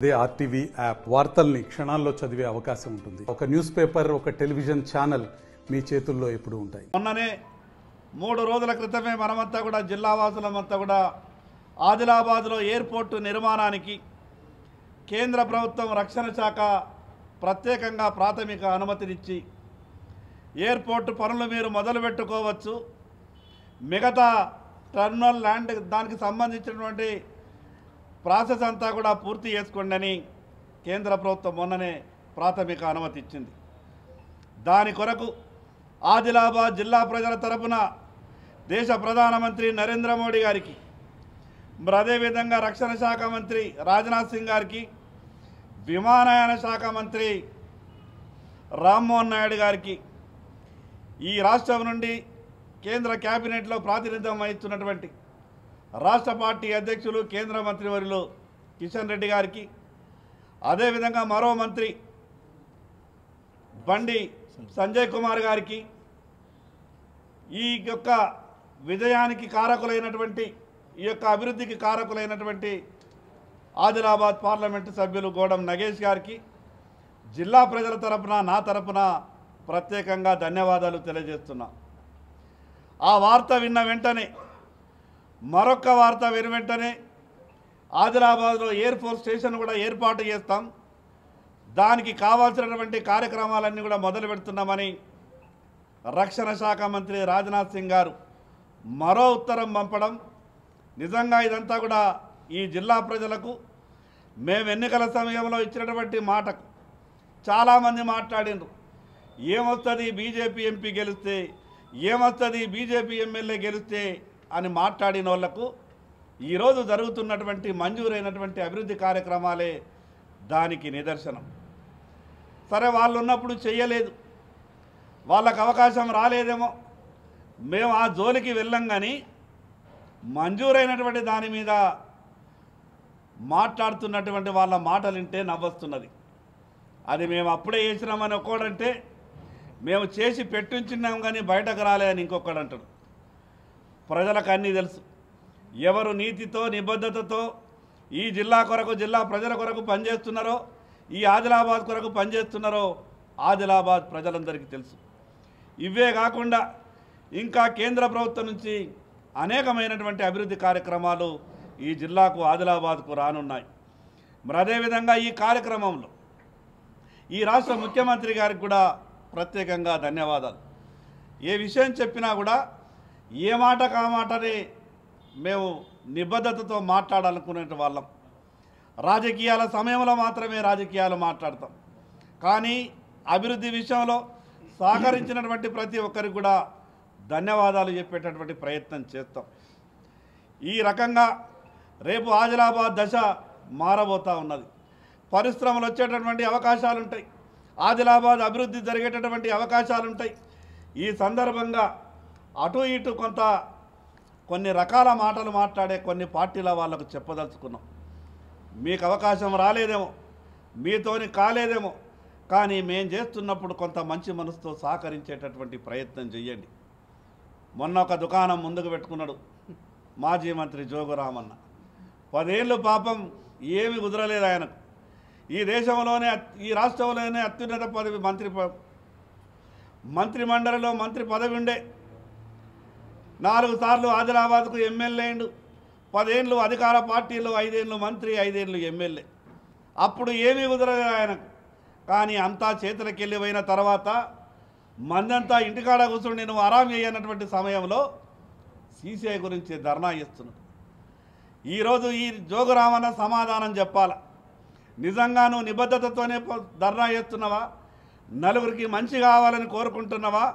అదే RTV app వార్తల్ని క్షణాల్లో చదివే అవకాశం ఉంటుంది. ఒక న్యూస్ పేపర్, ఒక టెలివిజన్ ఛానల్ మీ చేతుల్లో ఎప్పుడూ ఉంటాయి. మొన్ననే 3 రోజుల క్రితమే మనమంతా కూడా జిల్లా వాసులమంతా కూడా ఆదిలాబాద్లో ఎయిర్పోర్టు నిర్మాణానికి కేంద్ర ప్రభుత్వం రక్షణ శాఖ ప్రత్యేకంగా ప్రాథమిక అనుమతినిచ్చి ఎయిర్పోర్టు పనులు మీరు మొదలు పెట్టుకోవచ్చు, మిగతా టర్మినల్ ల్యాండ్ దానికి సంబంధించినటువంటి ప్రాసెస్ అంతా కూడా పూర్తి చేసుకోండి అని కేంద్ర ప్రభుత్వం మొన్ననే ప్రాథమిక అనుమతి ఇచ్చింది. దాని కొరకు ఆదిలాబాద్ జిల్లా ప్రజల తరపున దేశ ప్రధానమంత్రి నరేంద్ర మోడీ గారికి, అదేవిధంగా రక్షణ శాఖ మంత్రి రాజ్నాథ్ సింగ్ గారికి, విమానయాన శాఖ మంత్రి రామ్మోహన్ నాయుడు గారికి, ఈ రాష్ట్రం నుండి కేంద్ర క్యాబినెట్లో ప్రాతినిధ్యం వహిస్తున్నటువంటి రాష్ట్ర పార్టీ అధ్యక్షులు కేంద్ర మంత్రివర్యులు కిషన్ రెడ్డి గారికి, అదేవిధంగా మరో మంత్రి బండి సంజయ్ కుమార్ గారికి, ఈ యొక్క విజయానికి కారకులైనటువంటి, ఈ యొక్క అభివృద్ధికి కారకులైనటువంటి ఆదిలాబాద్ పార్లమెంటు సభ్యులు గోడం నగేష్ గారికి జిల్లా ప్రజల తరపున, నా తరపున ప్రత్యేకంగా ధన్యవాదాలు తెలియజేస్తున్నా. ఆ వార్త విన్న వెంటనే మరొక వార్త విని వెంటనే ఆదిలాబాద్లో ఎయిర్ ఫోర్స్ స్టేషన్ కూడా ఏర్పాటు చేస్తాం, దానికి కావాల్సినటువంటి కార్యక్రమాలన్నీ కూడా మొదలు పెడుతున్నామని రక్షణ శాఖ మంత్రి రాజ్నాథ్ సింగ్ గారు మరో ఉత్తరం పంపడం, నిజంగా ఇదంతా కూడా ఈ జిల్లా ప్రజలకు మేము ఎన్నికల సమయంలో ఇచ్చినటువంటి మాటకు చాలామంది మాట్లాడినారు. ఏమొస్తుంది బీజేపీ ఎంపీ గెలిస్తే, ఏమొస్తుంది బీజేపీ ఎమ్మెల్యే గెలిస్తే అని మాట్లాడిన వాళ్లకు ఈరోజు జరుగుతున్నటువంటి మంజూరైనటువంటి అభివృద్ధి కార్యక్రమాలే దానికి నిదర్శనం. సరే, వాళ్ళు ఉన్నప్పుడు చేయలేదు, వాళ్ళకు అవకాశం రాలేదేమో, మేము ఆ జోలికి వెళ్ళం, కానీ మంజూరైనటువంటి దాని మీద మాట్లాడుతున్నటువంటి వాళ్ళ మాటలు వింటే నవ్వొస్తున్నది. అది మేము అప్పుడే చేసినామని ఒక్కడంటే, మేము చేసి పెట్టుంచున్నాం కానీ బయటకు రాలే అని ఇంకొకడు అంటాడు. ప్రజలకు అన్నీ తెలుసు, ఎవరు నీతితో నిబద్ధతతో ఈ జిల్లా కొరకు, జిల్లా ప్రజల కొరకు పనిచేస్తున్నారో, ఈ ఆదిలాబాద్ కొరకు పనిచేస్తున్నారో ఆదిలాబాద్ ప్రజలందరికీ తెలుసు. ఇవే కాకుండా ఇంకా కేంద్ర ప్రభుత్వం నుంచి అనేకమైనటువంటి అభివృద్ధి కార్యక్రమాలు ఈ జిల్లాకు, ఆదిలాబాద్కు రానున్నాయి. మరి అదేవిధంగా ఈ కార్యక్రమంలో ఈ రాష్ట్ర ముఖ్యమంత్రి గారికి కూడా ప్రత్యేకంగా ధన్యవాదాలు. ఏ విషయం చెప్పినా కూడా ఏ మాట కామాటని మేము నిబద్ధతతో మాట్లాడాలనుకునే వాళ్ళం. రాజకీయాల సమయంలో మాత్రమే రాజకీయాలు మాట్లాడతాం, కానీ అభివృద్ధి విషయంలో సహకరించినటువంటి ప్రతి ఒక్కరికి కూడా ధన్యవాదాలు చెప్పేటటువంటి ప్రయత్నం చేస్తాం. ఈ రకంగా రేపు ఆదిలాబాద్ దశ మారబోతూ ఉన్నది. పరిశ్రమలు వచ్చేటటువంటి అవకాశాలు ఉంటాయి, ఆదిలాబాద్ అభివృద్ధి జరిగేటటువంటి అవకాశాలు ఉంటాయి. ఈ సందర్భంగా అటు ఇటు కొన్ని రకాల మాటలు మాట్లాడే కొన్ని పార్టీల వాళ్ళకు చెప్పదలుచుకున్నాం. మీకు అవకాశం రాలేదేమో, మీతోని కాలేదేమో, కానీ మేము చేస్తున్నప్పుడు కొంత మంచి మనసుతో సహకరించేటటువంటి ప్రయత్నం చేయండి. మొన్న ఒక దుకాణం ముందుకు పెట్టుకున్నాడు మాజీ మంత్రి జోగురామన్న. 10 ఏళ్ళు పాపం ఏమి కుదరలేదు ఆయనకు. ఈ దేశంలోనే, ఈ రాష్ట్రంలోనే అత్యున్నత పదవి మంత్రిమండలిలో మంత్రి పదవి ఉండే. 4 సార్లు ఆదిలాబాద్కు ఎమ్మెల్యే అయిండు. 10 ఏళ్ళు అధికార పార్టీలో, 5 ఏళ్ళు మంత్రి, 5 ఏళ్ళు ఎమ్మెల్యే. అప్పుడు ఏమీ కుదరలేదు ఆయనకు. కానీ అంతా చేతులకి వెళ్ళిపోయిన తర్వాత మందంతా ఇంటికాడ కూర్చుని నువ్వు ఆరాం చేయనటువంటి సమయంలో సీసీఐ గురించి ధర్నా చేస్తున్నాడు. ఈరోజు ఈ జోగురామన్న సమాధానం చెప్పాల. నిజంగా నువ్వు నిబద్ధతతోనే ధర్నా చేస్తున్నావా, నలుగురికి మంచి కావాలని కోరుకుంటున్నావా,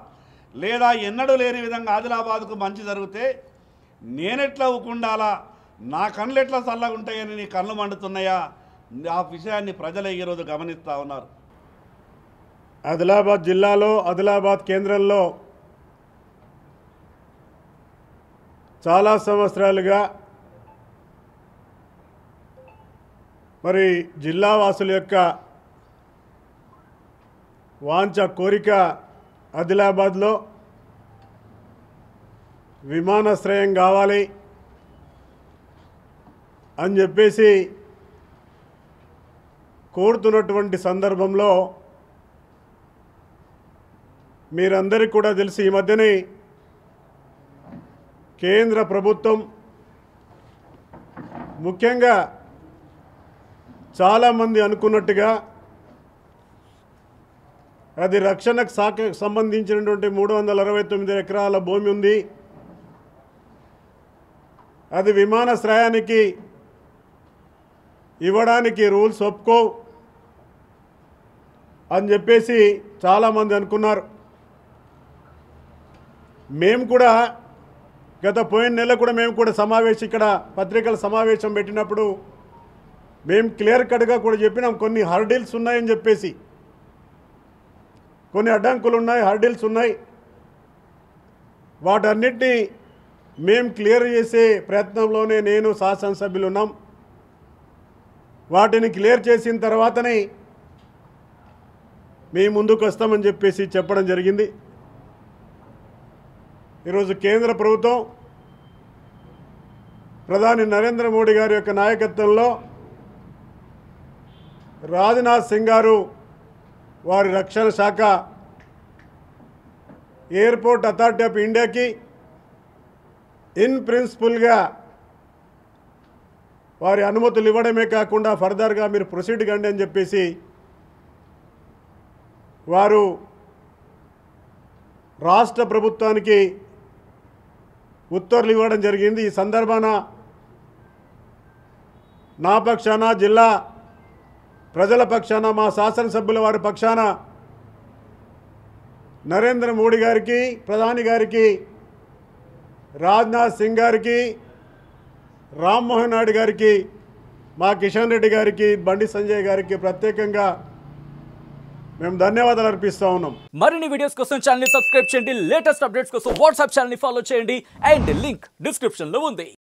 లేదా ఎన్నడూ లేని విధంగా ఆదిలాబాద్కు మంచి జరిగితే నేనెట్లా ఊకుండాలా, నా కళ్ళు ఎట్లా చల్లగా ఉంటాయని నీ కళ్ళు మండుతున్నాయా? ఆ విషయాన్ని ప్రజలే ఈరోజు గమనిస్తూ ఉన్నారు. ఆదిలాబాద్ జిల్లాలో, ఆదిలాబాద్ కేంద్రంలో చాలా సంవత్సరాలుగా మరి జిల్లా వాసుల యొక్క వాంఛ, కోరిక ఆదిలాబాద్లో విమానాశ్రయం కావాలి అని చెప్పేసి కోరుతున్నటువంటి సందర్భంలో మీరందరికీ కూడా తెలిసి ఈ మధ్యనే కేంద్ర ప్రభుత్వం ముఖ్యంగా చాలామంది అనుకున్నట్టుగా అది రక్షణకు సంబంధించినటువంటి 369 ఎకరాల భూమి ఉంది, అది విమానాశ్రయానికి ఇవ్వడానికి రూల్స్ ఒప్పుకో అని చెప్పేసి చాలామంది అనుకున్నారు. మేము కూడా పోయిన నెల కూడా మేము కూడా ఇక్కడ పత్రికల సమావేశం పెట్టినప్పుడు మేము క్లియర్ కట్గా కూడా చెప్పినాం, కొన్ని హర్డిల్స్ ఉన్నాయని చెప్పేసి, కొన్ని అడ్డంకులు ఉన్నాయి, హర్డిల్స్ ఉన్నాయి, వాటన్నిటినీ మేము క్లియర్ చేసే ప్రయత్నంలోనే నేను శాసనసభ్యులు ఉన్నాం. వాటిని క్లియర్ చేసిన తర్వాతనే మేము ముందుకు వస్తామని చెప్పేసి చెప్పడం జరిగింది. ఈరోజు కేంద్ర ప్రభుత్వం ప్రధాని నరేంద్ర మోడీ గారి యొక్క నాయకత్వంలో రాజ్నాథ్ సింగ్ గారు వారి రక్షణ శాఖ ఎయిర్పోర్ట్ అథారిటీ ఆఫ్ ఇండియాకి ఇన్ ప్రిన్సిపల్గా వారి అనుమతులు ఇవ్వడమే కాకుండా ఫర్దర్గా మీరు ప్రొసీడ్ కండి అని చెప్పేసి వారు రాష్ట్ర ప్రభుత్వానికి ఉత్తర్వులు ఇవ్వడం జరిగింది. ఈ సందర్భాన నా పక్షాన, జిల్లా ప్రజల పక్షాన, మా శాసనసభ్యుల వారి పక్షాన నరేంద్ర మోడీ గారికి, ప్రధాని గారికి, రాజ్నాథ్ సింగ్ గారికి, రామ్మోహన్ నాయుడు గారికి, మా కిషన్ రెడ్డి గారికి, బండి సంజయ్ గారికి ప్రత్యేకంగా మేము ధన్యవాదాలు అర్పిస్తా ఉన్నాం. మరిన్ని వీడియోస్ కోసం ఛానల్ ని సబ్స్క్రైబ్ చేయండి, లేటెస్ట్ అప్డేట్స్ కోసం వాట్సాప్ ఛానల్ ని ఫాలో చేయండి అండ్ లింక్ డిస్క్రిప్షన్ లో ఉంది.